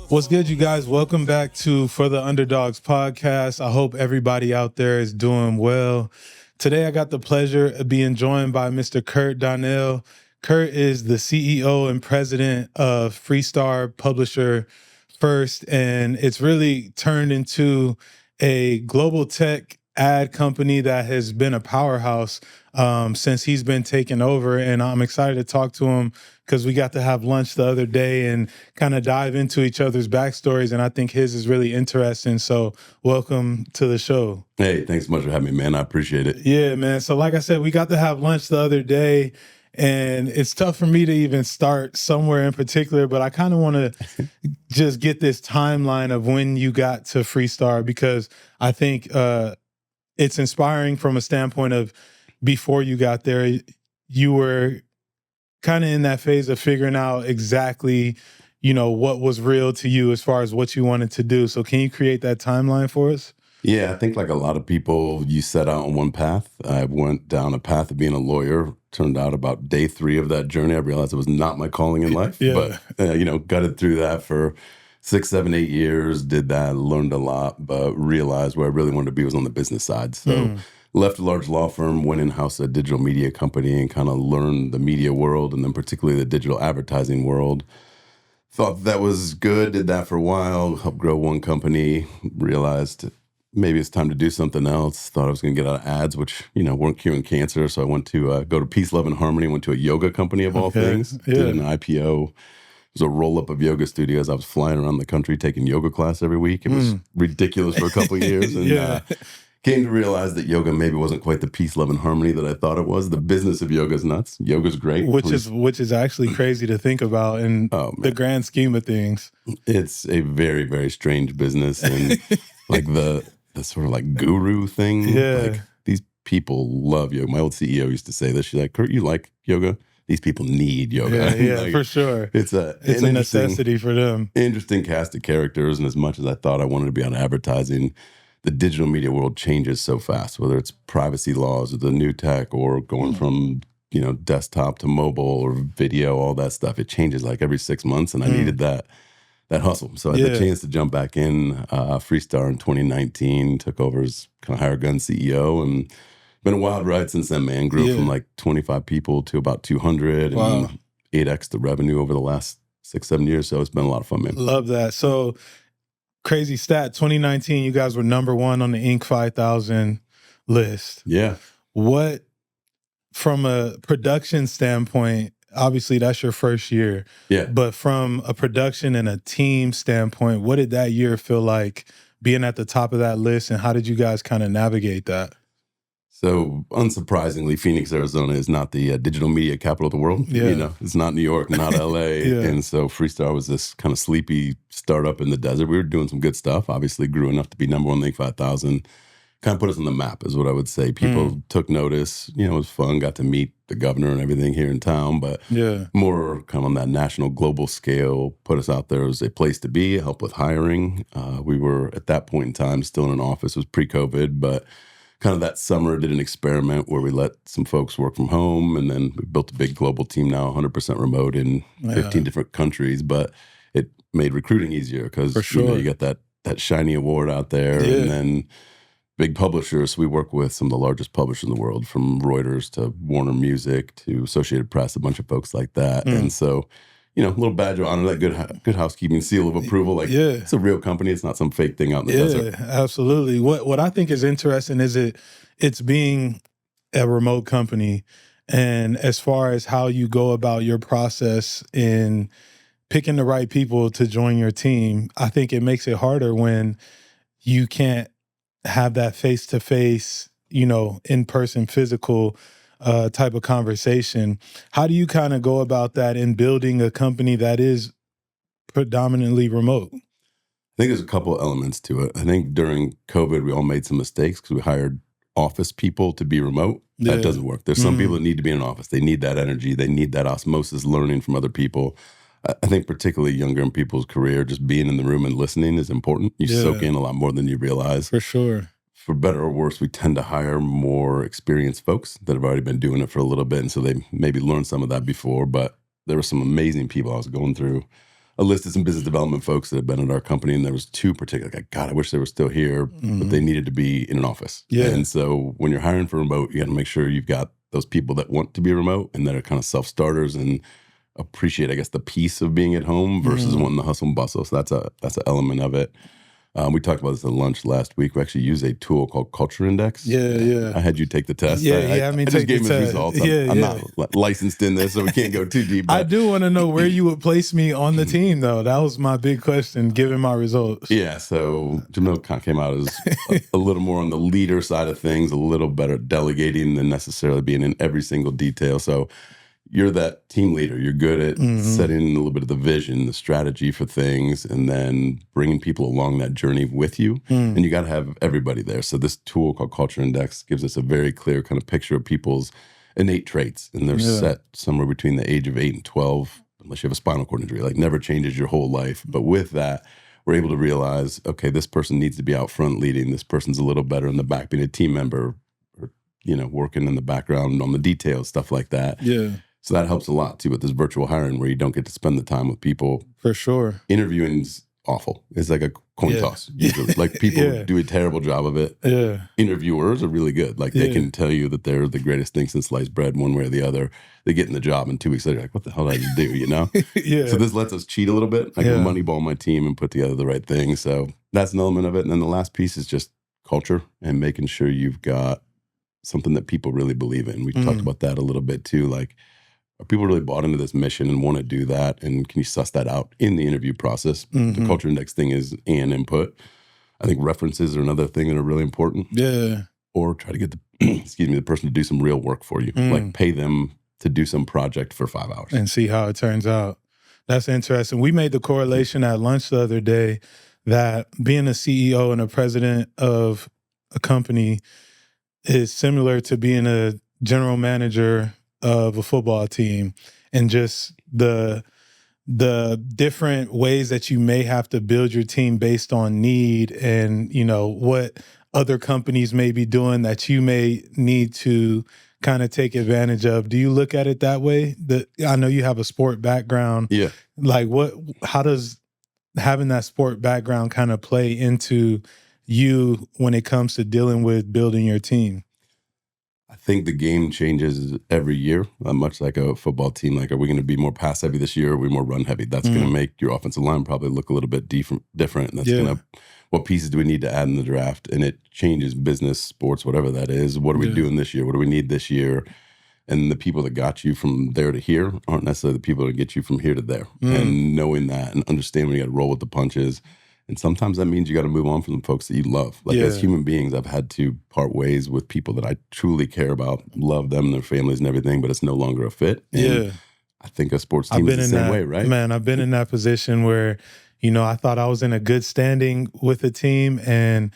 What's good, you guys? Welcome back to For the Underdogs podcast. I hope everybody out there is doing well. Today, I got the pleasure of being joined by Mr. Donnell. Kurt is the CEO and president of Freestar publisher First, and it's really turned into a global tech ad company that has been a powerhouse since he's been taken over. And I'm excited to talk to him because we got to have lunch the other day and kind of dive into each other's backstories. And I think his is really interesting. So welcome to the show. Hey, thanks so much for having me, man. I appreciate it. Yeah, man. So like I said, we got to have lunch the other day. And it's tough for me to even start somewhere in particular, but I kind of want to just get this timeline of when you got to Freestar, because I think it's inspiring from a standpoint of before you got there, you were kind of in that phase of figuring out exactly, you know, what was real to you as far as what you wanted to do. So can you create that timeline for us? Yeah, I think like a lot of people, you set out on one path. I went down a path of being a lawyer. Turned out about day 3 of that journey, I realized it was not my calling in life. Yeah. But, gutted through that for 6, 7, 8 years, did that, learned a lot, but realized where I really wanted to be was on the business side. So left a large law firm, went in-house at a digital media company and kind of learned the media world and then particularly the digital advertising world. Thought that was good, did that for a while, helped grow one company, realized maybe it's time to do something else. Thought I was going to get out of ads, which, weren't curing cancer. So I went to go to Peace, Love, and Harmony, went to a yoga company of all things, did an IPO. It was a roll-up of yoga studios. I was flying around the country taking yoga class every week. It was ridiculous for a couple of years. And came to realize that yoga maybe wasn't quite the peace, love, and harmony that I thought it was. The business of yoga is nuts. Yoga's great. Which is actually crazy to think about in the grand scheme of things. It's a very, very strange business. And like the sort of like guru thing. Yeah. Like these people love yoga. My old CEO used to say this. She's like, Kurt, you like yoga? These people need yoga. Yeah, like, for sure. It's a necessity for them. Interesting cast of characters. And as much as I thought I wanted to be on advertising, the digital media world changes so fast, whether it's privacy laws or the new tech or going from, desktop to mobile or video, all that stuff. It changes like every 6 months. And I needed that hustle. So I had the chance to jump back in Freestar in 2019, took over as kind of hired gun CEO, and been a wild ride since then, man. Grew from like 25 people to about 200 and 8x the revenue over the last 6, 7 years. So it's been a lot of fun, man. Love that. So crazy stat, 2019, you guys were number 1 on the Inc. 5000 list. Yeah. What, from a production standpoint, obviously that's your first year. Yeah. But from a production and a team standpoint, what did that year feel like being at the top of that list, and how did you guys kind of navigate that? So unsurprisingly, Phoenix, Arizona is not the digital media capital of the world. Yeah. It's not New York, not LA. And so Freestar was this kind of sleepy startup in the desert. We were doing some good stuff, obviously grew enough to be number 1 in the Inc. 5000. Kind of put us on the map is what I would say. People took notice. It was fun. Got to meet the governor and everything here in town, but more kind of on that national, global scale, put us out there as a place to be, help with hiring. We were at that point in time still in an office. It was pre-COVID, but kind of that summer did an experiment where we let some folks work from home, and then we built a big global team now, 100% remote in 15 different countries. But it made recruiting easier because you got that shiny award out there, and then big publishers. We work with some of the largest publishers in the world, from Reuters to Warner Music to Associated Press, a bunch of folks like that. And so, a little badge of honor, that good housekeeping seal of approval. Like, it's a real company. It's not some fake thing out in the desert. Yeah, absolutely. What I think is interesting is it's being a remote company, and as far as how you go about your process in picking the right people to join your team, I think it makes it harder when you can't have that face-to-face, in-person, physical type of conversation. How do you kind of go about that in building a company that is predominantly remote? I think there's a couple of elements to it. I think during COVID, we all made some mistakes because we hired office people to be remote. That doesn't work. There's some people that need to be in an office. They need that energy. They need that osmosis learning from other people. I think particularly younger in people's career, just being in the room and listening is important. You soak in a lot more than you realize. For sure. for better or worse, we tend to hire more experienced folks that have already been doing it for a little bit. And so they maybe learned some of that before, but there were some amazing people. I was going through a list of some business development folks that have been at our company, and there was two particular, like, God, I wish they were still here, but they needed to be in an office. Yeah. And so when you're hiring for remote, you got to make sure you've got those people that want to be remote and that are kind of self-starters and appreciate, I guess, the peace of being at home versus wanting the hustle and bustle. So that's an element of it. We talked about this at lunch last week. We actually use a tool called Culture Index. Yeah. I had you take the test. I just gave him his results. I'm not licensed in this, so we can't go too deep. I do want to know where you would place me on the team, though. That was my big question, given my results. Yeah, so Jamil came out as a little more on the leader side of things, a little better at delegating than necessarily being in every single detail. So you're that team leader. You're good at setting a little bit of the vision, the strategy for things, and then bringing people along that journey with you. And you got to have everybody there. So this tool called Culture Index gives us a very clear kind of picture of people's innate traits. And they're set somewhere between the age of 8 and 12, unless you have a spinal cord injury, like never changes your whole life. But with that, we're able to realize, okay, this person needs to be out front leading. This person's a little better in the back, being a team member, or, working in the background on the details, stuff like that. Yeah. So that helps a lot too with this virtual hiring where you don't get to spend the time with people. For sure. Interviewing's awful. It's like a coin toss usually. Like people do a terrible job of it. Yeah. Interviewers are really good. Like they can tell you that they're the greatest thing since sliced bread one way or the other. They get in the job and 2 weeks later, like, what the hell did I do, So this lets us cheat a little bit. I can moneyball my team and put together the right thing. So that's an element of it. And then the last piece is just culture and making sure you've got something that people really believe in. We talked about that a little bit too. Like, are people really bought into this mission and want to do that? And can you suss that out in the interview process? The Culture Index thing is an input. I think references are another thing that are really important. Yeah. Or try to get the person to do some real work for you. Like pay them to do some project for 5 hours. And see how it turns out. That's interesting. We made the correlation at lunch the other day that being a CEO and a president of a company is similar to being a general manager of a football team, and just the different ways that you may have to build your team based on need and, what other companies may be doing that you may need to kind of take advantage of. Do you look at it that way? I know you have a sport background. Yeah. Like how does having that sport background kind of play into you when it comes to dealing with building your team? I think the game changes every year, much like a football team. Like, are we going to be more pass heavy this year? Or are we more run heavy? That's going to make your offensive line probably look a little bit different. And that's going to, what pieces do we need to add in the draft? And it changes business, sports, whatever that is. What are we doing this year? What do we need this year? And the people that got you from there to here aren't necessarily the people that get you from here to there. And knowing that and understanding when you got to roll with the punches. And sometimes that means you got to move on from the folks that you love. Like as human beings, I've had to part ways with people that I truly care about, love them, their families and everything, but it's no longer a fit. And I think a sports team is the same way, right? Man, I've been in that position where, I thought I was in a good standing with the team. And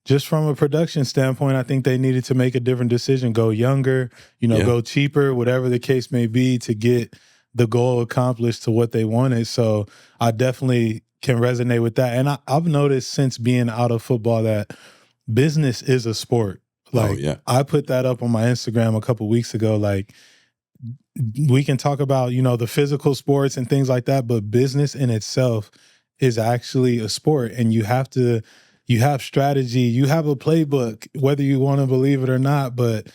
just from a production standpoint, I think they needed to make a different decision, go younger, go cheaper, whatever the case may be, to get the goal accomplished to what they wanted. So I definitely can resonate with that. And I've noticed since being out of football that business is a sport. Like I put that up on my Instagram a couple weeks ago. Like we can talk about, the physical sports and things like that, but business in itself is actually a sport. And you have strategy, you have a playbook, whether you want to believe it or not, but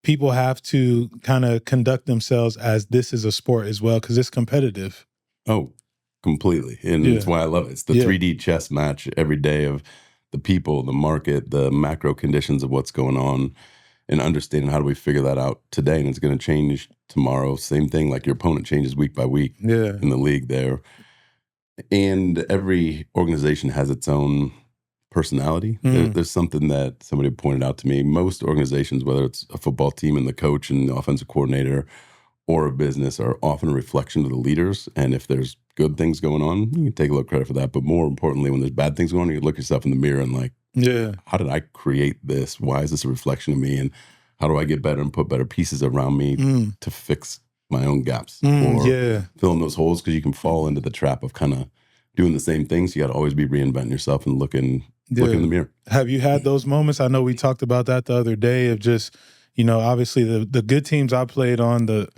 people have to kind of conduct themselves as this is a sport as well, because it's competitive. Oh, completely. And that's why I love it. It's the 3D chess match every day of the people, the market, the macro conditions of what's going on, and understanding how do we figure that out today. And it's going to change tomorrow. Same thing, like your opponent changes week by week in the league there. And every organization has its own personality. There's something that somebody pointed out to me. Most organizations, whether it's a football team and the coach and the offensive coordinator or a business, are often a reflection of the leaders. And if there's good things going on, you can take a little credit for that. But more importantly, when there's bad things going on, you look yourself in the mirror and like, how did I create this? Why is this a reflection of me? And how do I get better and put better pieces around me to fix my own gaps or fill in those holes? Because you can fall into the trap of kind of doing the same things. You got to always be reinventing yourself and looking in the mirror. Have you had those moments? I know we talked about that the other day of just, obviously the good teams I played on, the,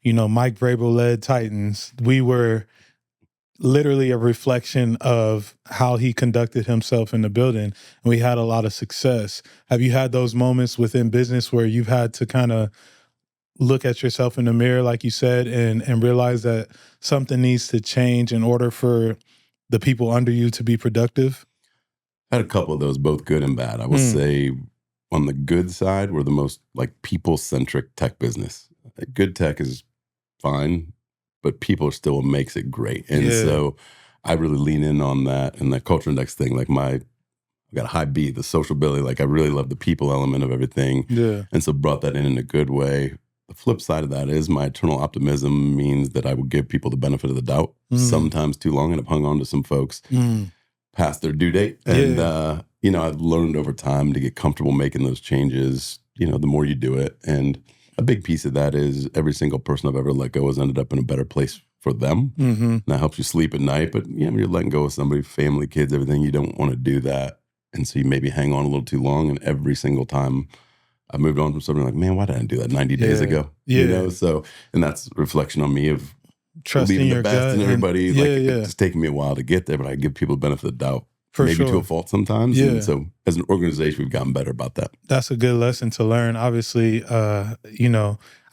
Mike Vrabel led Titans, we were literally a reflection of how he conducted himself in the building, and we had a lot of success. Have you had those moments within business where you've had to kind of look at yourself in the mirror, like you said, and realize that something needs to change in order for the people under you to be productive? I had a couple of those, both good and bad. I will say on the good side, we're the most like people-centric tech business. Good tech is fine, but people are still what makes it great. And so I really lean in on that and that culture index thing. Like I got a high B, the sociability. Like I really love the people element of everything. Yeah. And so brought that in a good way. The flip side of that is my eternal optimism means that I will give people the benefit of the doubt, sometimes too long. And I've hung on to some folks past their due date. And, I've learned over time to get comfortable making those changes, the more you do it. And a big piece of that is every single person I've ever let go has ended up in a better place for them. And that helps you sleep at night. But when you're letting go of somebody, family, kids, everything, you don't want to do that. And so you maybe hang on a little too long. And every single time I moved on from something, like, man, why did I do that 90 days ago? So, and that's a reflection on me of trusting the your best gut in everybody. It's taken me a while to get there, but I give people the benefit of the doubt. Maybe to a fault sometimes. And so as an organization, we've gotten better about that. That's a good lesson to learn. Obviously, I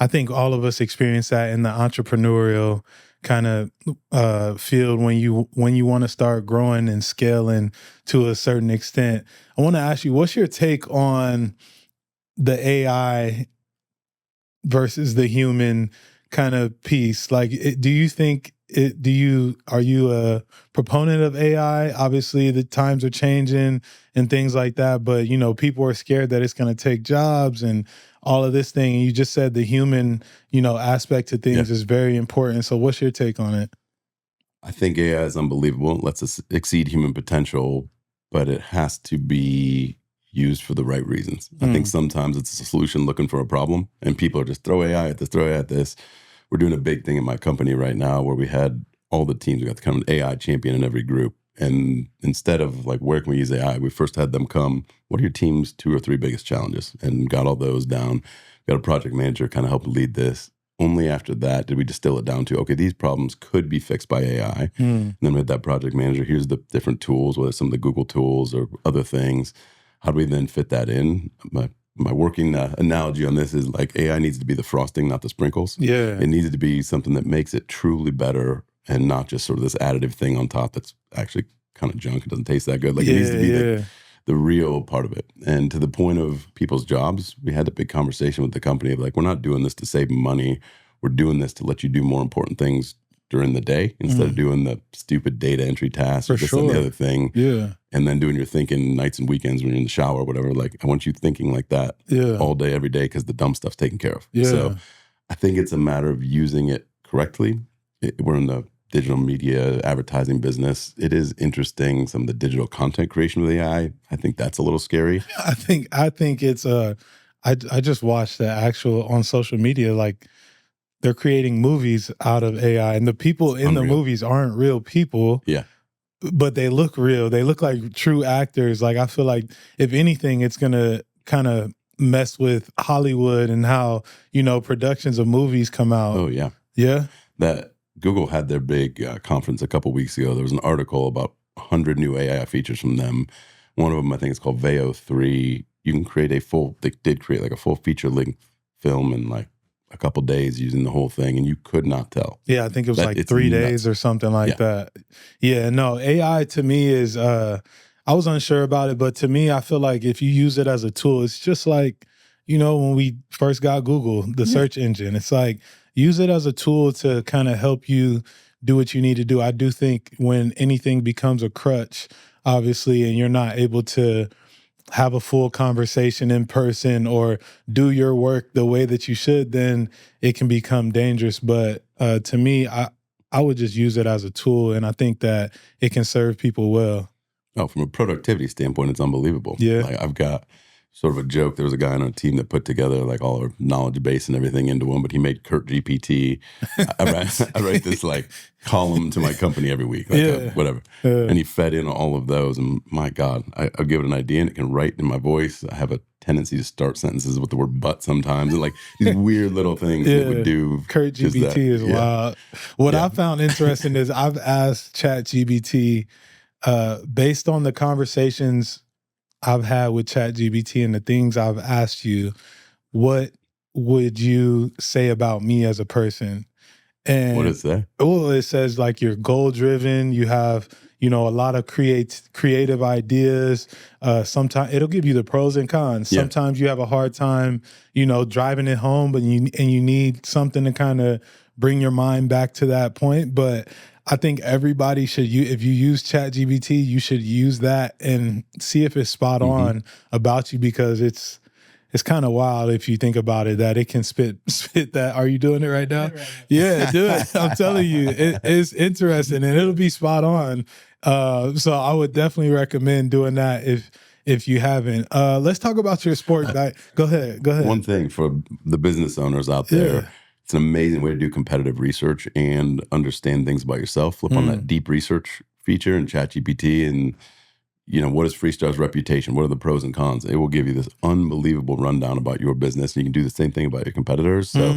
think all of us experience that in the entrepreneurial kind of field when you want to start growing and scaling to a certain extent. I want to ask you, what's your take on the AI versus the human kind of piece? Like, do you think are you a proponent of AI? Obviously the times are changing and things like that, but people are scared that it's going to take jobs and all of this thing. And you just said the human, aspect to things is very important. So what's your take on it? I think AI is unbelievable. It lets us exceed human potential, but it has to be used for the right reasons. I think sometimes it's a solution looking for a problem, and people are just throw AI at this, throw AI at this. We're doing a big thing in my company right now where we had all the teams, we got to come an AI champion in every group. And instead of like, where can we use AI? We first had them come, what are your team's 2 or 3 biggest challenges? And got all those down. Got a project manager kind of help lead this. Only after that did we distill it down to, okay, these problems could be fixed by AI. And then we had that project manager, here's the different tools, whether it's some of the Google tools or other things. How do we then fit that in? My working analogy on this is like AI needs to be the frosting, not the sprinkles. Yeah. It needs to be something that makes it truly better and not just sort of this additive thing on top that's actually kind of junk. It doesn't taste that good. Like it needs to be the real part of it. And to the point of people's jobs, we had a big conversation with the company of like, we're not doing this to save money. We're doing this to let you do more important things during the day instead of doing the stupid data entry tasks or this and the other thing. Yeah. And then doing your thinking nights and weekends when you're in the shower or whatever. Like, I want you thinking like that all day, every day, because the dumb stuff's taken care of. Yeah. So I think it's a matter of using it correctly. We're in the digital media advertising business. It is interesting, some of the digital content creation with AI. I think that's a little scary. I think it's I just watched the actual on social media, like, they're creating movies out of AI, and the people in the movies aren't real people. Yeah. But they look real. They look like true actors. Like, I feel like if anything, it's going to kind of mess with Hollywood and how, productions of movies come out. Oh, yeah. Yeah. That Google had their big conference a couple weeks ago. There was an article about 100 new AI features from them. One of them, I think, is called Veo 3. You can create they did create like a full feature-length film in like a couple days using the whole thing, and you could not tell. Yeah, I think it was like 3 days or something like that. Yeah, no, AI to me is, I was unsure about it, but to me, I feel like if you use it as a tool, it's just like, when we first got Google, the search engine, it's like, use it as a tool to kind of help you do what you need to do. I do think when anything becomes a crutch, obviously, and you're not able to have a full conversation in person or do your work the way that you should, then it can become dangerous. But to me, I would just use it as a tool, and I think that it can serve people well. Oh, from a productivity standpoint, it's unbelievable. Yeah. Like I've got sort of a joke. There was a guy on our team that put together like all our knowledge base and everything into one, but he made Kurt GPT. I write this like column to my company every week, like whatever. And he fed in all of those. And my God, I'll give it an idea and it can write in my voice. I have a tendency to start sentences with the word but sometimes, and like these weird little things that would do. Kurt GPT is wild. What I found interesting is I've asked ChatGPT, based on the conversations I've had with ChatGPT and the things I've asked you, what would you say about me as a person? And what does that? Well, it says like you're goal driven. You have, a lot of creative ideas. Sometimes it'll give you the pros and cons. Yeah. Sometimes you have a hard time, driving it home, but you need something to kind of bring your mind back to that point. But I think everybody should, if you use ChatGPT, you should use that and see if it's spot on about you, because it's kind of wild if you think about it, that it can spit that. Are you doing it right now? Yeah, do it. I'm telling you, it's interesting and it'll be spot on. So I would definitely recommend doing that if you haven't. Let's talk about your sport. Go ahead. One thing for the business owners out there, it's an amazing way to do competitive research and understand things about yourself. Flip on that deep research feature in ChatGPT and, what is Freestar's reputation? What are the pros and cons? It will give you this unbelievable rundown about your business. And you can do the same thing about your competitors. So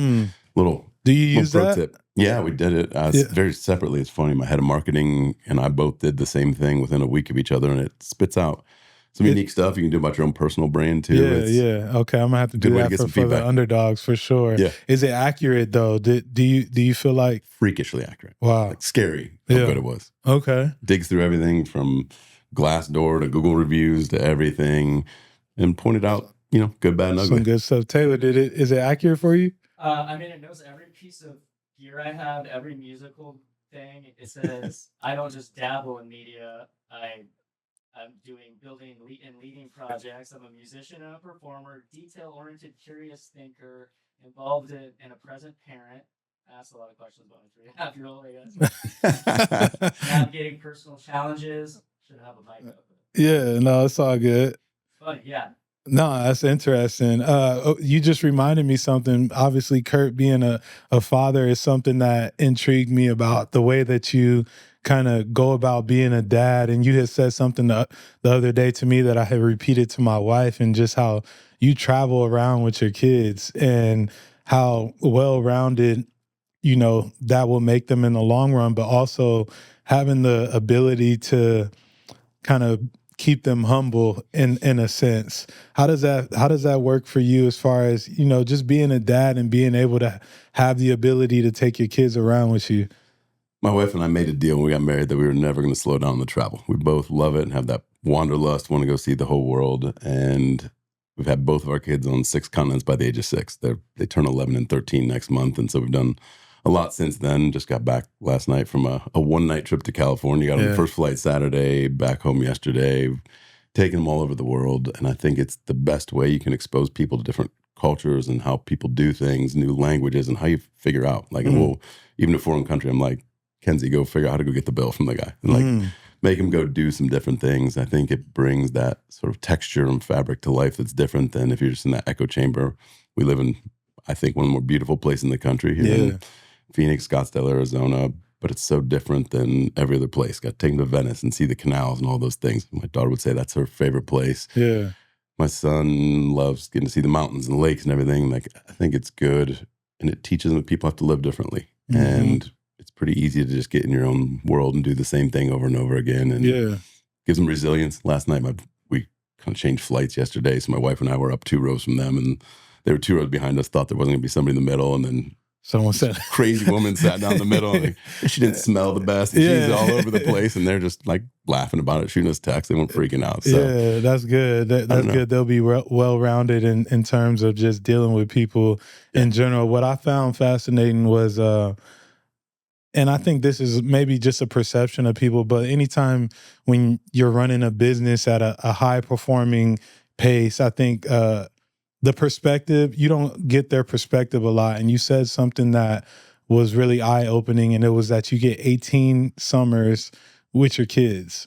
do you use that? Tip. Yeah, we did it very separately. It's funny. My head of marketing and I both did the same thing within a week of each other, and it spits out some unique stuff you can do about your own personal brand too. Yeah. Okay, I'm gonna have to do that for the underdogs for sure. Yeah. Is it accurate though? Do you feel like freakishly accurate? Wow, like scary how good it was. Okay, digs through everything from Glassdoor to Google reviews to everything, and pointed out good, bad, and ugly. Some good stuff. Taylor, is it accurate for you? I mean, it knows every piece of gear I have, every musical thing. It says I don't just dabble in media. I'm building and leading projects. I'm a musician and a performer, detail-oriented, curious thinker, involved in a present parent. I asked a lot of questions about my 3.5-year-old, I guess. Navigating personal challenges. Should have a mic up. Yeah, no, it's all good. But yeah. No, that's interesting. You just reminded me something. Obviously, Kurt being a father is something that intrigued me about the way that you kind of go about being a dad. And you had said something the other day to me that I had repeated to my wife, and just how you travel around with your kids and how well-rounded, that will make them in the long run, but also having the ability to kind of keep them humble in a sense. How does that work for you as far as, just being a dad and being able to have the ability to take your kids around with you? My wife and I made a deal when we got married that we were never going to slow down the travel. We both love it and have that wanderlust, want to go see the whole world. And we've had both of our kids on 6 continents by the age of 6. They turn 11 and 13 next month. And so we've done a lot since then. Just got back last night from a one-night trip to California. Got on the first flight Saturday, back home yesterday, taking them all over the world. And I think it's the best way you can expose people to different cultures and how people do things, new languages, and how you figure out. Like, and even in a foreign country, I'm like, Kenzie, go figure out how to go get the bill from the guy. And like, make him go do some different things. I think it brings that sort of texture and fabric to life that's different than if you're just in that echo chamber. We live in, I think, one of the more beautiful places in the country here in Phoenix, Scottsdale, Arizona, but it's so different than every other place. Got taken to Venice and see the canals and all those things. My daughter would say that's her favorite place. Yeah. My son loves getting to see the mountains and lakes and everything. Like, I think it's good, and it teaches them that people have to live differently. And it's pretty easy to just get in your own world and do the same thing over and over again. And gives them resilience. Last night, we kind of changed flights yesterday, so my wife and I were up 2 rows from them, and they were 2 rows behind us, thought there wasn't going to be somebody in the middle, and then someone said, crazy woman sat down in the middle. And she didn't smell the best. And she's all over the place. And they're just like laughing about it, shooting us texts. They weren't freaking out. So, yeah, that's good. That's good. They'll be well-rounded in terms of just dealing with people in general. What I found fascinating was, and I think this is maybe just a perception of people, but anytime when you're running a business at a high-performing pace, I think the perspective, you don't get their perspective a lot. And you said something that was really eye-opening, and it was that you get 18 summers with your kids.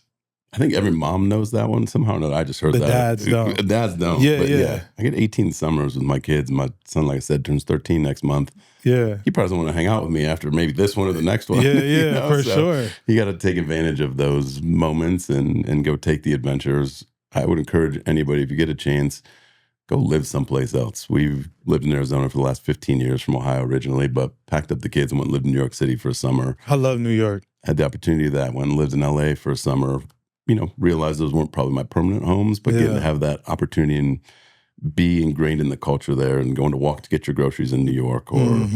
I think every mom knows that one somehow or another. I just heard The that. dads don't. Dads don't. Yeah, but yeah. I get 18 summers with my kids. My son, like I said, turns 13 next month. Yeah. He probably doesn't want to hang out with me after maybe this one or the next one. Yeah, for So sure. you got to take advantage of those moments and go take the adventures. I would encourage anybody, if you get a chance, go live someplace else. We've lived in Arizona for the last 15 years, from Ohio originally, but packed up the kids and went and lived in New York City for a summer. I love New York. Had the opportunity of that. Went and lived in LA for a summer. Realized those weren't probably my permanent homes, but getting to have that opportunity and be ingrained in the culture there, and going to walk to get your groceries in New York, or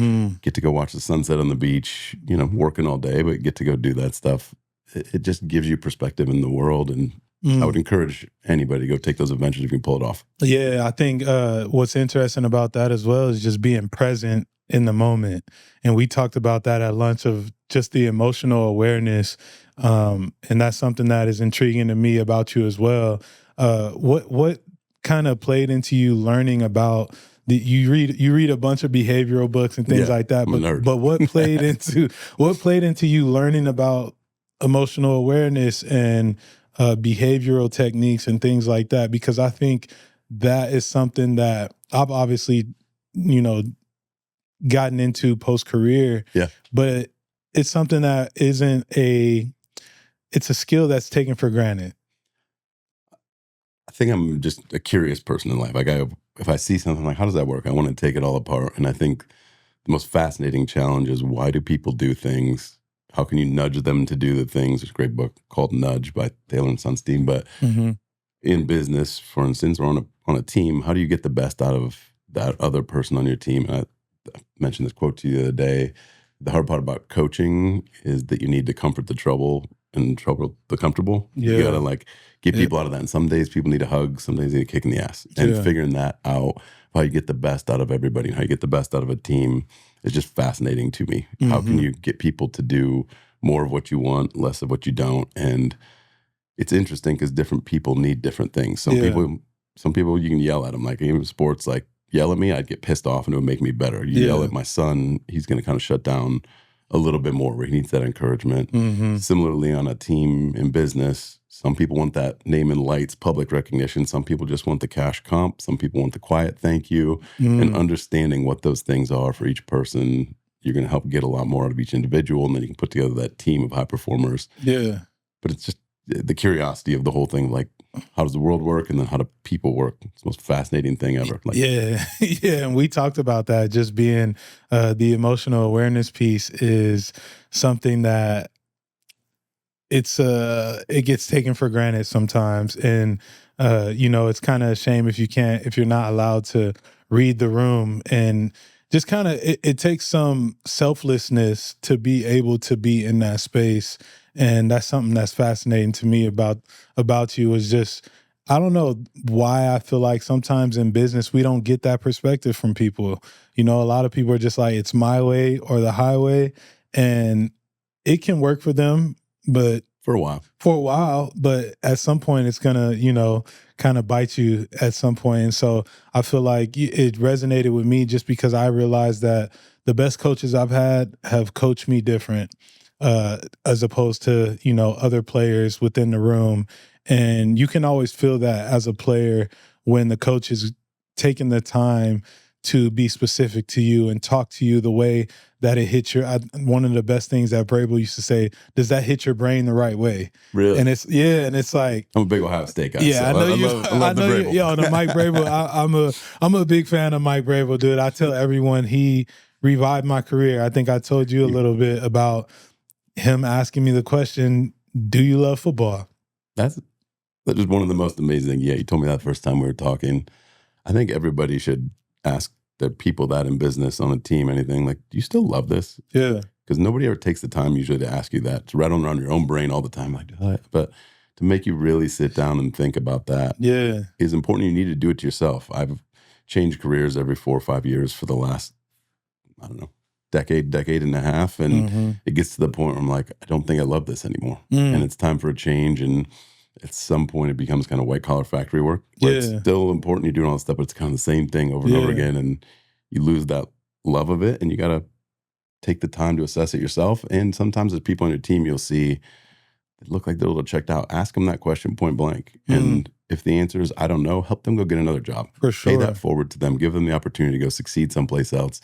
get to go watch the sunset on the beach, working all day, but get to go do that stuff. It just gives you perspective in the world. And I would encourage anybody to go take those adventures if you can pull it off. Yeah, I think what's interesting about that as well is just being present in the moment. And we talked about that at lunch, of just the emotional awareness. And that's something that is intriguing to me about you as well. What kind of played into you learning about you read a bunch of behavioral books and things like that, I'm a nerd. but what played into you learning about emotional awareness and behavioral techniques and things like that? Because I think that is something that I've obviously, gotten into post-career, but it's something that it's a skill that's taken for granted. I think I'm just a curious person in life. Like, if I see something, like, how does that work? I want to take it all apart. And I think the most fascinating challenge is, why do people do things? How can you nudge them to do the things? There's a great book called Nudge by Taylor and Sunstein. But in business, for instance, or on a team, how do you get the best out of that other person on your team? And I mentioned this quote to you the other day. The hard part about coaching is that you need to comfort the trouble and trouble the comfortable. You got to get people out of that. And some days people need a hug. Some days they need a kick in the ass. And figuring that out, how you get the best out of everybody and how you get the best out of a team, is just fascinating to me. How can you get people to do more of what you want, less of what you don't? And it's interesting because different people need different things. Some people you can yell at them. Like, even sports, like, yell at me, I'd get pissed off and it would make me better. You yell at my son, he's going to kind of shut down a little bit more, where he needs that encouragement. Similarly, on a team in business, some people want that name and lights, public recognition. Some people just want the cash comp. Some people want the quiet thank you. And understanding what those things are for each person, you're going to help get a lot more out of each individual. And then you can put together that team of high performers. Yeah. But it's just the curiosity of the whole thing, like, how does the world work, and then how do people work? It's the most fascinating thing ever. And we talked about that, just being the emotional awareness piece is something that it gets taken for granted sometimes. And it's kind of a shame if you're not allowed to read the room, and just kind of it takes some selflessness to be able to be in that space. And that's something that's fascinating to me about you, is just, I don't know why I feel like sometimes in business, we don't get that perspective from people. A lot of people are just like, it's my way or the highway, and it can work for them, but for a while, but at some point it's gonna, kind of bite you at some point. And so I feel like it resonated with me, just because I realized that the best coaches I've had have coached me different, as opposed to, other players within the room. And you can always feel that as a player when the coach is taking the time to be specific to you and talk to you the way that it hits one of the best things that Brable used to say, does that hit your brain the right way? Really? And it's like, I'm a big Ohio State guy. Yeah, so I know you. I love the Brable. The Mike Brable. I'm a big fan of Mike Brable, dude. I tell everyone he revived my career. I think I told you a little bit about him asking me the question, do you love football? That was one of the most amazing. Yeah, you told me that first time we were talking. I think everybody should ask the people that in business, on a team, anything, like, do you still love this? Yeah. Because nobody ever takes the time usually to ask you that. It's right on your own brain all the time. Like, but to make you really sit down and think about that is important. You need to do it to yourself. I've changed careers every 4 or 5 years for the last, I don't know, decade and a half. And it gets to the point where I'm like, I don't think I love this anymore. And it's time for a change. And at some point it becomes kind of white collar factory work. Where it's still important. You're doing all this stuff, but it's kind of the same thing over and over again. And you lose that love of it, and you got to take the time to assess it yourself. And sometimes as people on your team, you'll see that look like they're a little checked out, ask them that question point blank. And if the answer is, I don't know, help them go get another job. For sure. Pay that forward to them. Give them the opportunity to go succeed someplace else.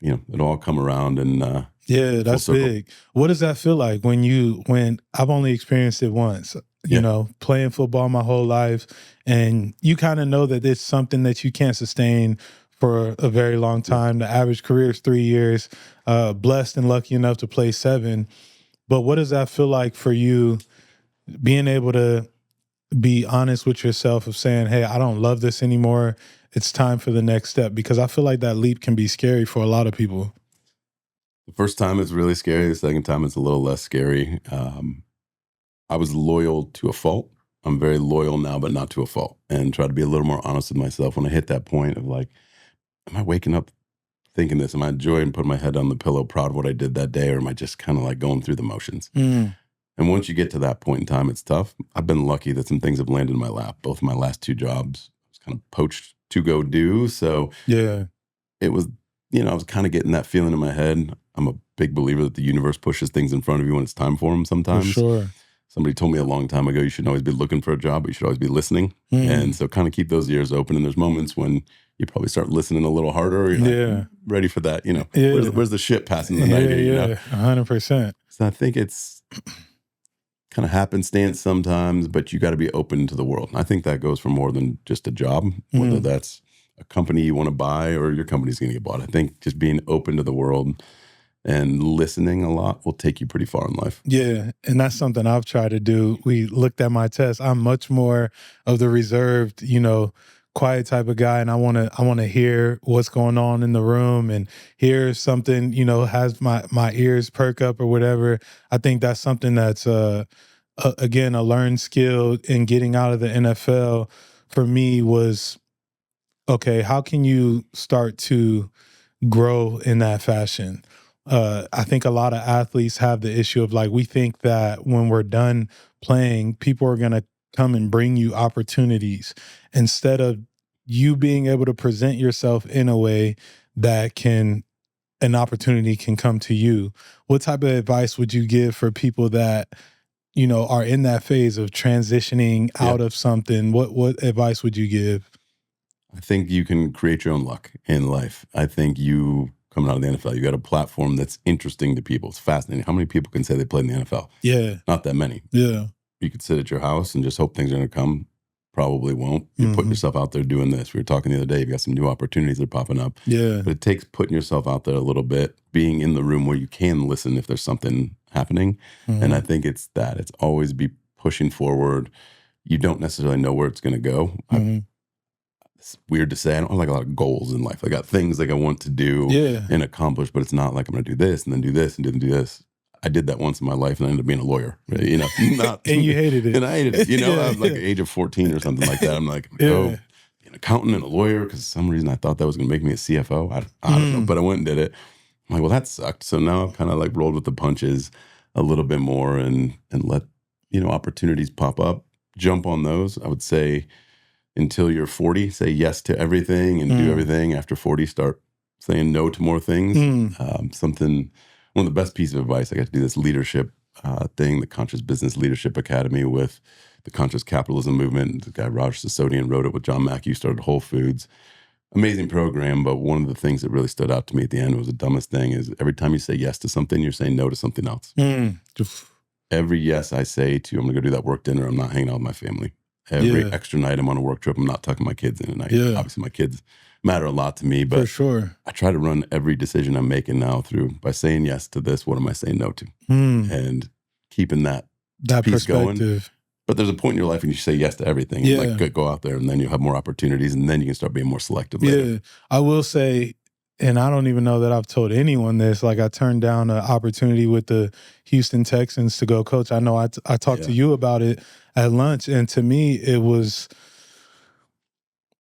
It'll all come around and yeah, that's big. What does that feel like when I've only experienced it once, playing football my whole life, and you kind of know that it's something that you can't sustain for a very long time. The average career is 3 years, blessed and lucky enough to play 7. But what does that feel like for you, being able to be honest with yourself of saying, hey, I don't love this anymore. It's time for the next step? Because I feel like that leap can be scary for a lot of people. The first time it's really scary. The second time it's a little less scary. I was loyal to a fault. I'm very loyal now, but not to a fault, and try to be a little more honest with myself when I hit that point of like, am I waking up thinking this? Am I enjoying putting my head on the pillow, proud of what I did that day? Or am I just kind of like going through the motions? And once you get to that point in time, it's tough. I've been lucky that some things have landed in my lap. Both of my last 2 jobs, I was kind of poached to go do. So yeah, it was, I was kind of getting that feeling in my head. I'm a big believer that the universe pushes things in front of you when it's time for them sometimes. For sure. Somebody told me a long time ago, you shouldn't always be looking for a job, but you should always be listening. And so kind of keep those ears open. And there's moments when you probably start listening a little harder. Or you're like, ready for that. Where's the ship passing the night here? 100%. So I think it's kind of happenstance sometimes, but you got to be open to the world. And I think that goes for more than just a job, whether that's a company you want to buy or your company's going to get bought. I think just being open to the world and listening a lot will take you pretty far in life. Yeah, and that's something I've tried to do. We looked at my test. I'm much more of the reserved, quiet type of guy, and I want to hear what's going on in the room and hear something, has my ears perk up or whatever. I think that's something that's again a learned skill in getting out of the NFL for me was, okay, how can you start to grow in that fashion? I think a lot of athletes have the issue of like, we think that when we're done playing, people are going to come and bring you opportunities instead of you being able to present yourself in a way that an opportunity can come to you. What type of advice would you give for people that, are in that phase of transitioning out of something? What advice would you give? I think you can create your own luck in life. I think you coming out of the NFL, you got a platform that's interesting to people. It's fascinating. How many people can say they played in the NFL? Yeah. Not that many. Yeah. You could sit at your house and just hope things are going to come. Probably won't. You're putting yourself out there doing this. We were talking the other day, you've got some new opportunities that are popping up. Yeah. But it takes putting yourself out there a little bit, being in the room where you can listen if there's something happening. And I think it's that. It's always be pushing forward. You don't necessarily know where it's going to go. It's weird to say. I don't have like a lot of goals in life. I got things like I want to do and accomplish, but it's not like I'm going to do this and then do this and do this. I did that once in my life and I ended up being a lawyer, not, and you hated it. And I hated it, I was like the age of 14 or something like that. I'm like, go be an accountant and a lawyer because for some reason I thought that was going to make me a CFO. I don't know, but I went and did it. I'm like, well, that sucked. So now I've kind of like rolled with the punches a little bit more and let, opportunities pop up, jump on those. I would say until you're 40, say yes to everything and do everything. After 40, start saying no to more things. One of the best pieces of advice, I got to do this leadership thing, the Conscious Business Leadership Academy with the Conscious Capitalism Movement. The guy Roger Sisodian wrote it with John Mackey, who started Whole Foods. Amazing program, but one of the things that really stood out to me at the end was the dumbest thing is every time you say yes to something, you're saying no to something else. Every yes I say to, I'm going to go do that work dinner, I'm not hanging out with my family. Every extra night I'm on a work trip, I'm not tucking my kids in at night. Obviously, my kids matter a lot to me, but for sure. I try to run every decision I'm making now through by saying yes to this, what am I saying no to? And keeping that piece going. But there's a point in your life when you say yes to everything. Yeah. Like go out there and then you'll have more opportunities and then you can start being more selective later. Yeah. I will say, and I don't even know that I've told anyone this, like I turned down an opportunity with the Houston Texans to go coach. I know I talked to you about it at lunch, and to me it was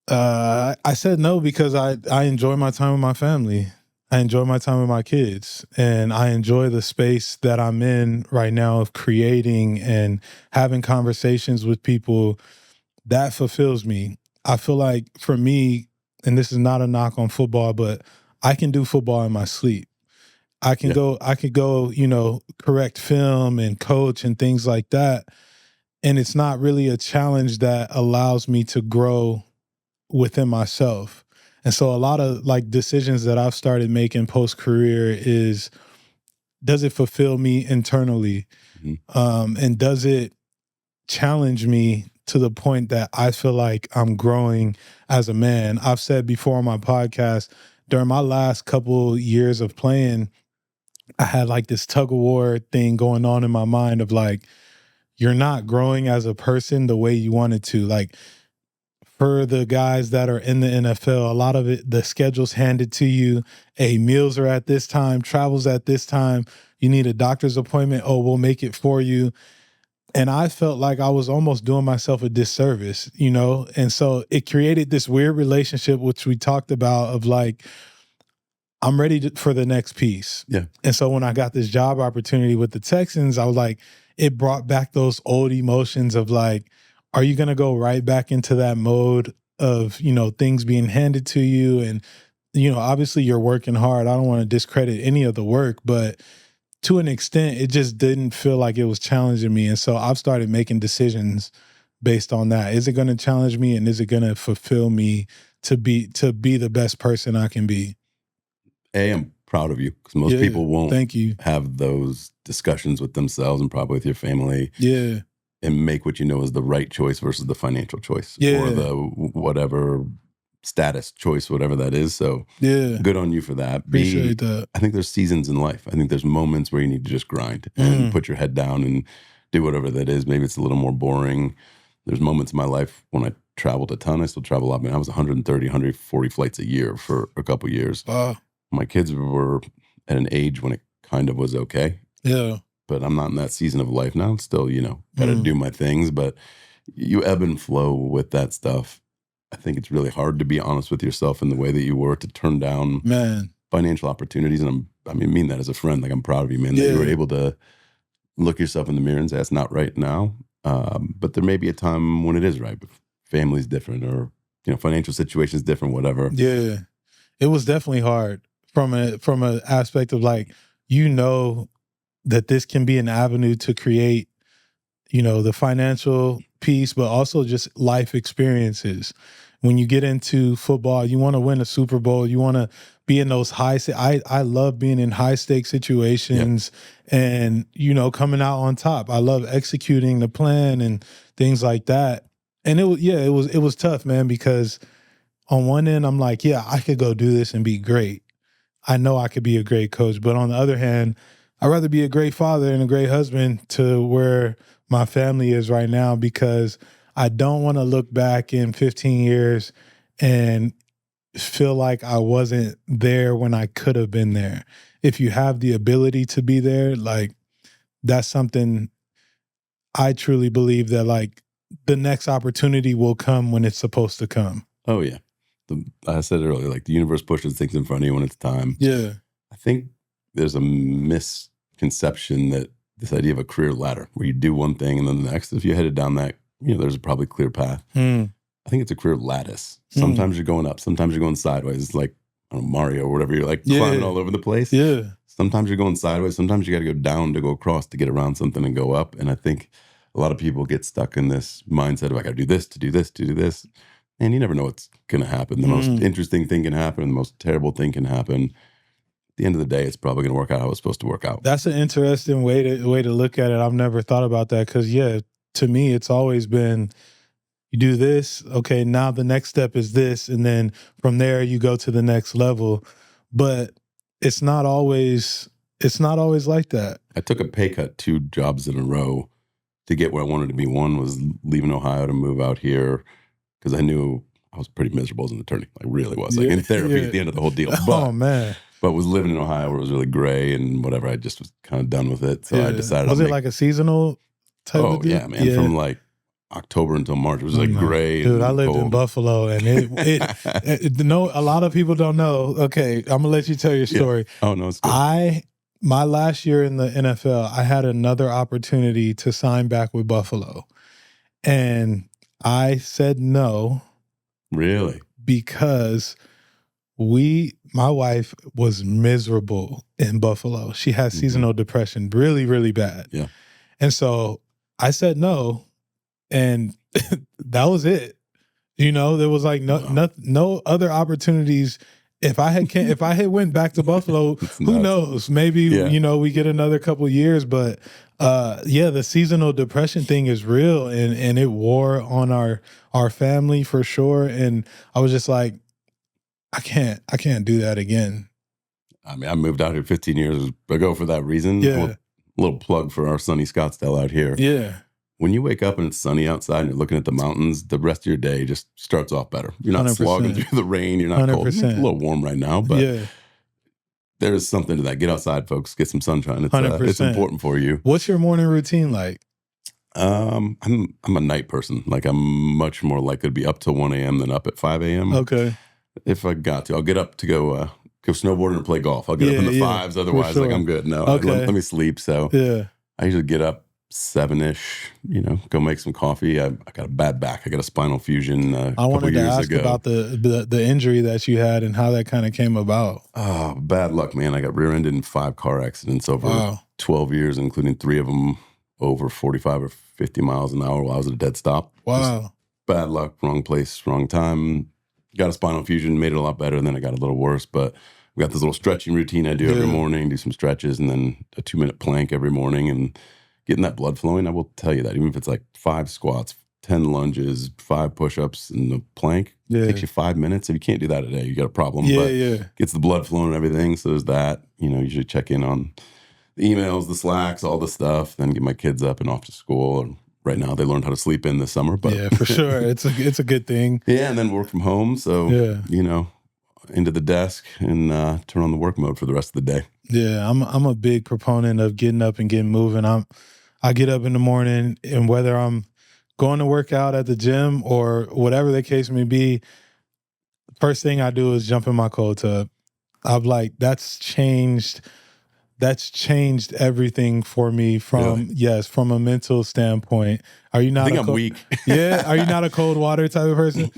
I said no because I enjoy my time with my family. I enjoy my time with my kids, and I enjoy the space that I'm in right now of creating and having conversations with people. That fulfills me. I feel like for me, and this is not a knock on football, but I can do football in my sleep. I can go, correct film and coach and things like that. And it's not really a challenge that allows me to grow within myself. And so a lot of like decisions that I've started making post career is, does it fulfill me internally? And does it challenge me to the point that I feel like I'm growing as a man? I've said before on my podcast, during my last couple years of playing, I had like this tug of war thing going on in my mind of like, you're not growing as a person the way you wanted to. Like, for the guys that are in the NFL, a lot of it, the schedule's handed to you. Hey, meals are at this time, travels at this time. You need a doctor's appointment. Oh, we'll make it for you. And I felt like I was almost doing myself a disservice, And so it created this weird relationship, which we talked about, of like, I'm ready for the next piece. Yeah. And so when I got this job opportunity with the Texans, I was like, it brought back those old emotions of like, are you going to go right back into that mode of, things being handed to you? And, obviously you're working hard. I don't want to discredit any of the work, but to an extent, it just didn't feel like it was challenging me. And so I've started making decisions based on that. Is it going to challenge me, and is it going to fulfill me to be the best person I can be? I'm proud of you, because most people won't thank you. have those discussions with themselves and probably with your family. Yeah. And make what you know is the right choice versus the financial choice, Yeah. or the whatever status choice, whatever that is. So yeah, good on you for that. Appreciate that. I think there's seasons in life. I think there's moments where you need to just grind and put your head down and do whatever that is. Maybe it's a little more boring. There's moments in my life when I traveled a ton. I still travel a lot. I mean, I was 130, 140 flights a year for a couple of years. Wow. My kids were at an age when it kind of was okay. Yeah. But I'm not in that season of life now. Still, got to do my things. But you ebb and flow with that stuff. I think it's really hard to be honest with yourself in the way that you were, to turn down financial opportunities. And I mean that as a friend. Like, I'm proud of you, man, that you were able to look yourself in the mirror and say, that's not right now. But there may be a time when it is right. But family's different, or, financial situation's different, whatever. Yeah. It was definitely hard from an aspect of like, that this can be an avenue to create, the financial piece, but also just life experiences. When you get into football, you want to win a Super Bowl. You want to be in those I love being in high stakes situations and, coming out on top. I love executing the plan and things like that. And it was tough, man, because on one end, I'm like, yeah, I could go do this and be great. I know I could be a great coach. But on the other hand, I'd rather be a great father and a great husband to where my family is right now, because I don't want to look back in 15 years and feel like I wasn't there when I could have been there. If you have the ability to be there, like, that's something I truly believe that, like, the next opportunity will come when it's supposed to come. Oh, yeah. I said it earlier, like, the universe pushes things in front of you when it's time. Yeah. I think there's a misconception that this idea of a career ladder, where you do one thing and then the next, if you headed down that, there's a probably clear path. I think it's a career lattice. Sometimes you're going up, sometimes you're going sideways. It's like, I don't know, Mario or whatever. You're like climbing all over the place. Yeah. Sometimes you're going sideways. Sometimes you got to go down to go across to get around something and go up. And I think a lot of people get stuck in this mindset of, I got to do this, to do this, to do this. And you never know what's going to happen. The most interesting thing can happen. The most terrible thing can happen. At the end of the day, it's probably going to work out how it's supposed to work out. That's an interesting way to look at it. I've never thought about that, because, to me, it's always been, you do this, okay, now the next step is this, and then from there you go to the next level. But it's not always like that. I took a pay cut 2 jobs in a row to get where I wanted to be. One was leaving Ohio to move out here, because I knew I was pretty miserable as an attorney. I really was. Like, in therapy at the end of the whole deal. But, oh, man. But was living in Ohio where it was really gray and whatever. I just was kind of done with it. So I decided Was it like a seasonal type of deal? Yeah, man. Yeah. From like October until March, it was like gray. Dude, I lived in Buffalo, and a lot of people don't know. Okay, I'm gonna let you tell your story. Yeah. Oh, no, it's good. My last year in the NFL, I had another opportunity to sign back with Buffalo, and I said no. Really? Because my wife was miserable in Buffalo. She had seasonal depression, really, really bad. Yeah. And so I said no, and that was it. There was like no other opportunities. If I had went back to Buffalo, who knows? Maybe we get another couple years. But the seasonal depression thing is real, and it wore on our family for sure. And I was just like, I can't do that again. I mean, I moved out here 15 years ago for that reason. Yeah. Little plug for our sunny Scottsdale out here. Yeah. When you wake up and it's sunny outside and you're looking at the mountains, the rest of your day just starts off better. You're not 100%. slogging through the rain. You're not cold. It's a little warm right now, but there's something to that. Get outside, folks. Get some sunshine. It's important for you. What's your morning routine like? I'm a night person. Like, I'm much more likely to be up till 1 a.m. than up at 5 a.m. Okay. If I got to, I'll get up to go snowboarding or play golf. I'll get up in the fives. Otherwise, like, I'm good. No, let me sleep. So I usually get up 7-ish, go make some coffee. I got a bad back. I got a spinal fusion a couple years ago. I wanted to ask about the injury that you had and how that kind of came about. Oh, bad luck, man. I got rear-ended in 5 car accidents over 12 years, including 3 of them over 45 or 50 miles an hour while I was at a dead stop. Wow. Just bad luck, wrong place, wrong time. Got a spinal fusion, made it a lot better, and then it got a little worse. But we got this little stretching routine I do every morning, do some stretches, and then a 2-minute plank every morning, and getting that blood flowing. I will tell you that, even if it's like 5 squats, 10 lunges, 5 push-ups, and the plank, it takes you 5 minutes. If you can't do that a day, you got a problem. Gets the blood flowing and everything. So there's that. Usually check in on the emails, the Slacks, all the stuff, then get my kids up and off to school. And right now, they learned how to sleep in this summer. But yeah, for sure. It's a good thing. Yeah, and then work from home. So, into the desk and turn on the work mode for the rest of the day. Yeah, I'm a big proponent of getting up and getting moving. I get up in the morning, and whether I'm going to work out at the gym or whatever the case may be, first thing I do is jump in my cold tub. I'm like, that's changed everything for me from a mental standpoint. Are you not? I think I'm weak. Yeah, are you not a cold water type of person?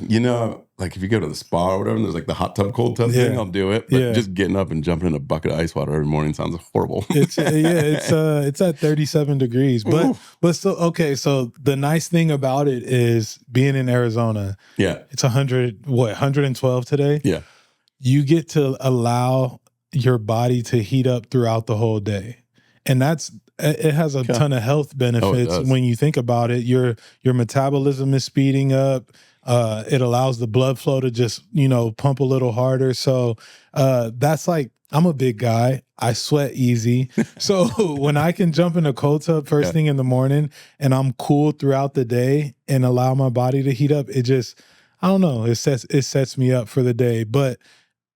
Like if you go to the spa or whatever, and there's like the hot tub cold tub thing, I'll do it. But just getting up and jumping in a bucket of ice water every morning sounds horrible. It's at 37 degrees, but still okay. So the nice thing about it is being in Arizona. Yeah, it's 112 today. Yeah, you get to allow your body to heat up throughout the whole day. And it has a ton of health benefits when you think about it. Your metabolism is speeding up. It allows the blood flow to just, pump a little harder. So that's like, I'm a big guy. I sweat easy. So when I can jump in a cold tub first thing in the morning and I'm cool throughout the day and allow my body to heat up, it just, I don't know, it sets me up for the day. But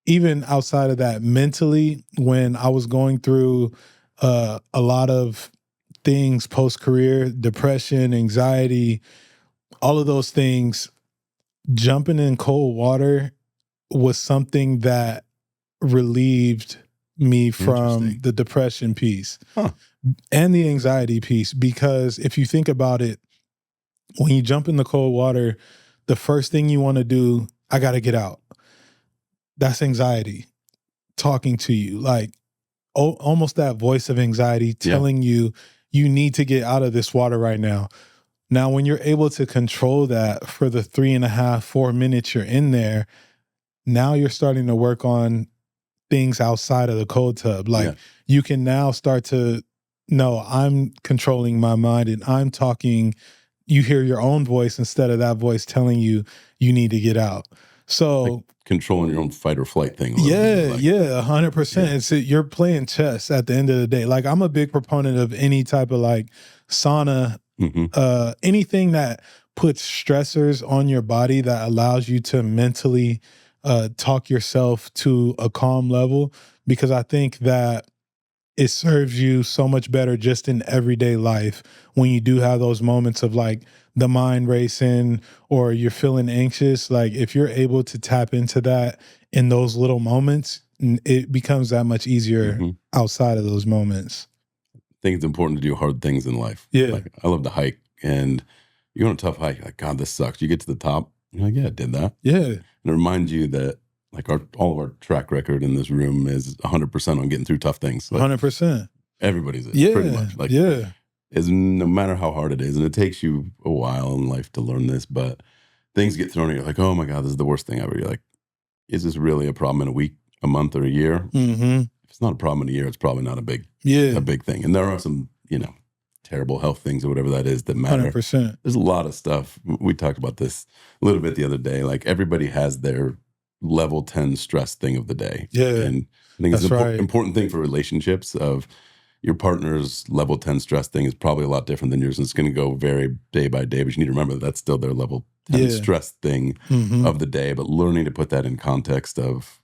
even outside of that, mentally, when I was going through a lot of things post-career, depression, anxiety, all of those things, jumping in cold water was something that relieved me from the depression piece and the anxiety piece. Because if you think about it, when you jump in the cold water, the first thing you want to do, I got to get out. That's anxiety talking to you, like almost that voice of anxiety telling you need to get out of this water right now. Now, when you're able to control that for the 3.5-4 minutes you're in there, now you're starting to work on things outside of the cold tub. Like you can now start to know I'm controlling my mind and I'm talking. You hear your own voice instead of that voice telling you need to get out. So like controlling your own fight or flight thing. 100%. It's you're playing chess at the end of the day. Like I'm a big proponent of any type of like sauna, anything that puts stressors on your body that allows you to mentally talk yourself to a calm level, because I think that it serves you so much better just in everyday life when you do have those moments of like the mind racing or you're feeling anxious. Like if you're able to tap into that in those little moments, it becomes that much easier outside of those moments. I think it's important to do hard things in life. Yeah. Like I love to hike, and you're on a tough hike. You're like, God, this sucks. You get to the top. You're like, yeah, I did that. Yeah. And it reminds you that like all of our track record in this room is 100% on getting through tough things. Like 100%. everybody's is, Yeah. pretty much. Like, is no matter how hard it is, and it takes you a while in life to learn this, but things get thrown at you like, oh my God, this is the worst thing ever. You're like, is this really a problem in a week, a month, or a year? Mm-hmm. If it's not a problem in a year, it's probably not a big thing. And there are some, terrible health things or whatever that is that matter. 100%. There's a lot of stuff. We talked about this a little bit the other day. Like everybody has their level 10 stress thing of the day. Yeah. And I think it's an important thing for relationships of your partner's level 10 stress thing is probably a lot different than yours. And it's going to go vary day by day, but you need to remember that's still their level 10 stress thing of the day. But learning to put that in context of,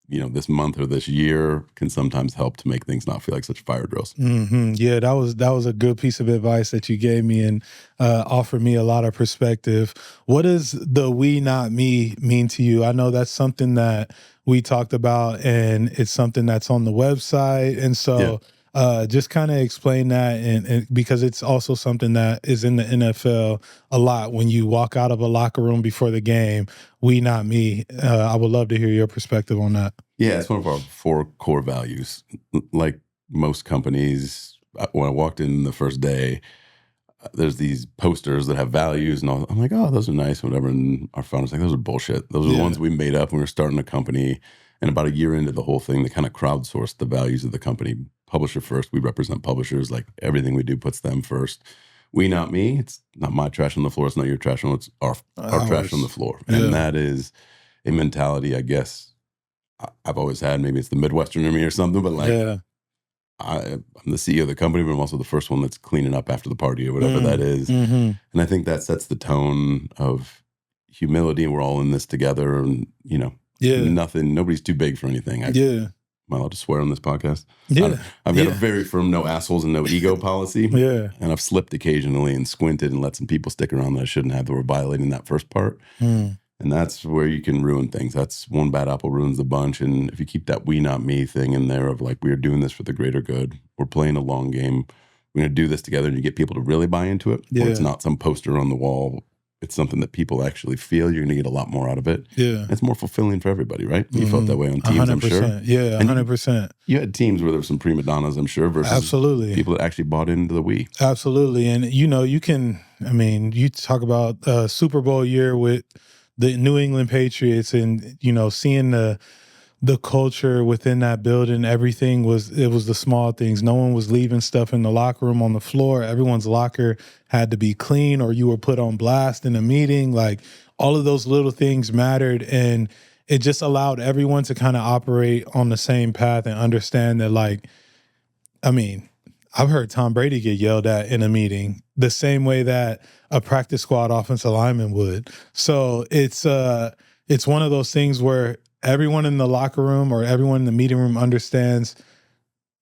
this month or this year can sometimes help to make things not feel like such fire drills. Mm-hmm. Yeah, that was a good piece of advice that you gave me and offered me a lot of perspective. What does the we, not me mean to you? I know that's something that we talked about and it's something that's on the website. And so just kind of explain that and because it's also something that is in the NFL a lot. When you walk out of a locker room before the game, we, not me. I would love to hear your perspective on that. Yeah, it's one of our 4 core values. Like most companies, when I walked in the first day, there's these posters that have values and all. I'm like, oh, those are nice, whatever. And our founder's like, those are bullshit. Those are the ones we made up when we were starting a company. And about a year into the whole thing, they kind of crowdsourced the values of the company. Publisher first, we represent publishers. Like everything we do puts them first. We, not me. It's not my trash on the floor. It's not your trash on it's our trash on the floor. And that is a mentality, I guess, I've always had. Maybe it's the Midwestern in me or something, but like I'm the CEO of the company, but I'm also the first one that's cleaning up after the party or whatever that is. Mm-hmm. And I think that sets the tone of humility, and we're all in this together. And nobody's too big for anything. Am I allowed to swear on this podcast? Yeah. I've got a very firm no assholes and no ego policy. And I've slipped occasionally and squinted and let some people stick around that I shouldn't have that were violating that first part. And that's where you can ruin things. That's one bad apple ruins the bunch. And if you keep that we, not me thing in there of like, we're doing this for the greater good. We're playing a long game. We're going to do this together, and you get people to really buy into it. Or it's not some poster on the wall. It's something that people actually feel. You're going to get a lot more out of it. Yeah. It's more fulfilling for everybody, right? You felt that way on teams, 100%. I'm sure. Yeah, 100%. You had teams where there were some prima donnas, I'm sure, versus people that actually bought into the we. Absolutely. And, you talk about Super Bowl year with the New England Patriots and, seeing the culture within that building, everything was the small things. No one was leaving stuff in the locker room on the floor. Everyone's locker had to be clean or you were put on blast in a meeting. Like all of those little things mattered, and it just allowed everyone to kind of operate on the same path and understand that I've heard Tom Brady get yelled at in a meeting the same way that a practice squad offensive lineman would. So it's one of those things where everyone in the locker room or everyone in the meeting room understands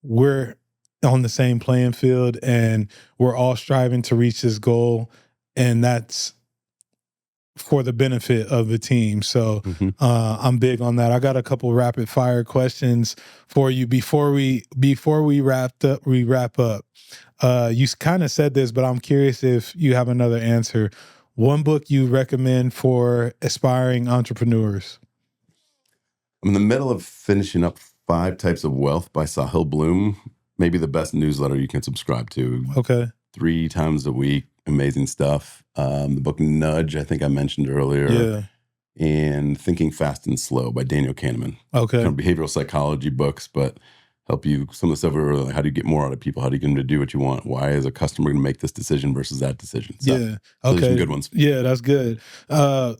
we're on the same playing field and we're all striving to reach this goal, and that's for the benefit of the team. So I'm big on that. I got a couple rapid fire questions for you before we wrap up. You kind of said this, but I'm curious if you have another answer. One book you recommend for aspiring entrepreneurs? I'm in the middle of finishing up 5 Types of Wealth by Sahil Bloom. Maybe the best newsletter you can subscribe to. Okay. 3 times a week. Amazing stuff. The book Nudge, I think I mentioned earlier. Yeah. And Thinking Fast and Slow by Daniel Kahneman. Okay. Behavioral psychology books, but help you, some of the stuff are like, how do you get more out of people? How do you get them to do what you want? Why is a customer going to make this decision versus that decision? So, Okay. So there's some good ones. Yeah, that's good.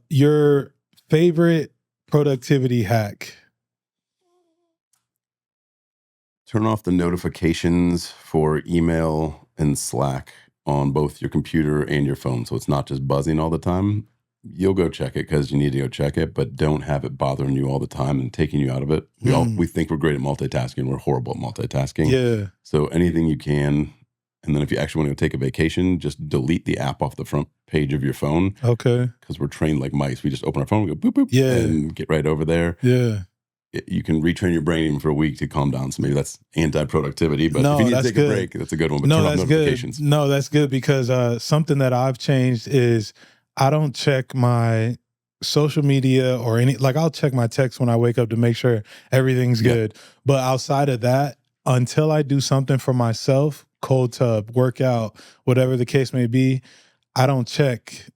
Your favorite productivity hack? Turn off the notifications for email and Slack on both your computer and your phone, so it's not just buzzing all the time. You'll go check it because you need to go check it, but don't have it bothering you all the time and taking you out of it. We think we're great at multitasking. We're horrible at multitasking. Yeah. So anything you can, and then if you actually want to go take a vacation, just delete the app off the front page of your phone. Okay. Because we're trained like mice. We just open our phone, we go boop, boop, and get right over there. Yeah. You can retrain your brain even for a week to calm down. So maybe that's anti-productivity, but if you need to take a break, that's a good one. But turn off notifications. Good. No, that's good because something that I've changed is I don't check my social media or any, like I'll check my text when I wake up to make sure everything's good. But outside of that, until I do something for myself, cold tub, workout, whatever the case may be, I don't check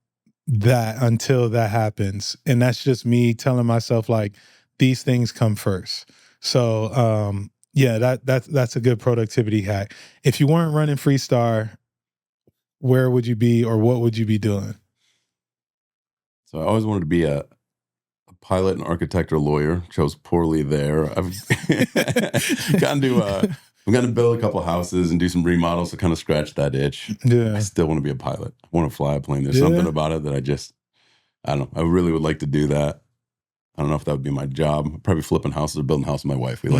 that until that happens. And that's just me telling myself like these things come first. So yeah, that's a good productivity hack. If you weren't running Freestar, where would you be or what would you be doing? So I always wanted to be a pilot, an architect, or lawyer. Chose poorly there. I've gotten to I'm going to build a couple houses and do some remodels to kind of scratch that itch. Yeah. I still want to be a pilot. I want to fly a plane. There's something about it that I don't know. I really would like to do that. I don't know if that would be my job. Probably flipping houses or building houses with my wife. We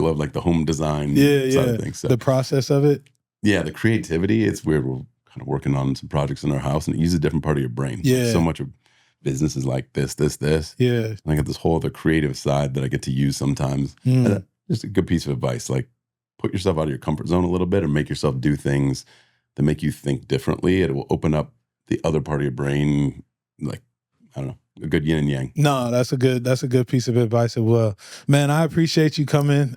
love like the home design side of things. So, the process of it. Yeah, the creativity. It's weird. We're kind of working on some projects in our house and it uses a different part of your brain. Yeah. Like, so much of business is like this. Yeah. And I got this whole other creative side that I get to use sometimes. Just a good piece of advice. Like, put yourself out of your comfort zone a little bit or make yourself do things that make you think differently. It will open up the other part of your brain, like, I don't know, a good yin and yang. No, that's a good piece of advice as well. Man, I appreciate you coming.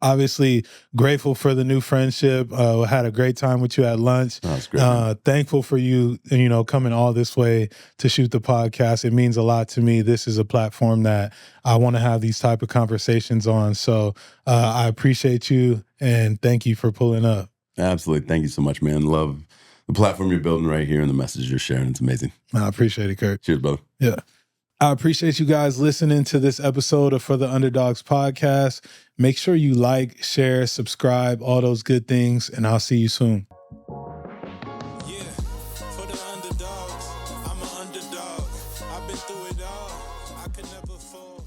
Obviously grateful for the new friendship. Had a great time with you at lunch. Oh, that's great. Thankful for you, coming all this way to shoot the podcast. It means a lot to me. This is a platform that I want to have these type of conversations on. So I appreciate you and thank you for pulling up. Absolutely. Thank you so much, man. Love the platform you're building right here and the message you're sharing. It's amazing. I appreciate it, Kurt. Cheers, brother. Yeah. I appreciate you guys listening to this episode of For the Underdogs podcast. Make sure you like, share, subscribe, all those good things, and I'll see you soon. Yeah, for the underdogs, I'm an underdog. I've been through it all. I could never fall.